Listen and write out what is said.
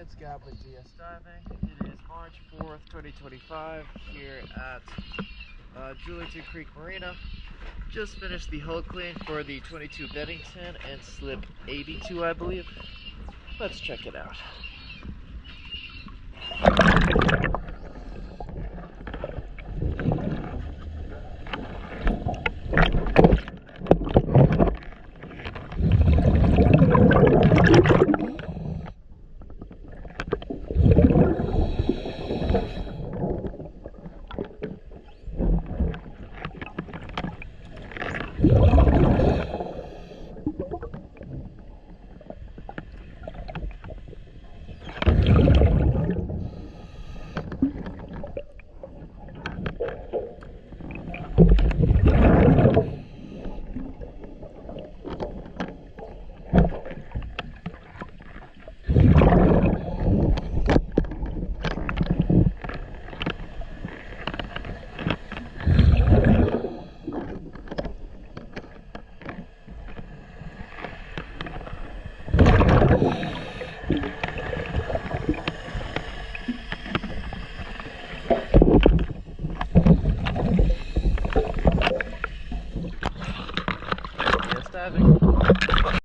It's Gab with DS Diving. It is March 4th, 2025 here at Julington Creek Marina. Just finished the hull clean for the 22 Bennington and slip 82, I believe. Let's check it out.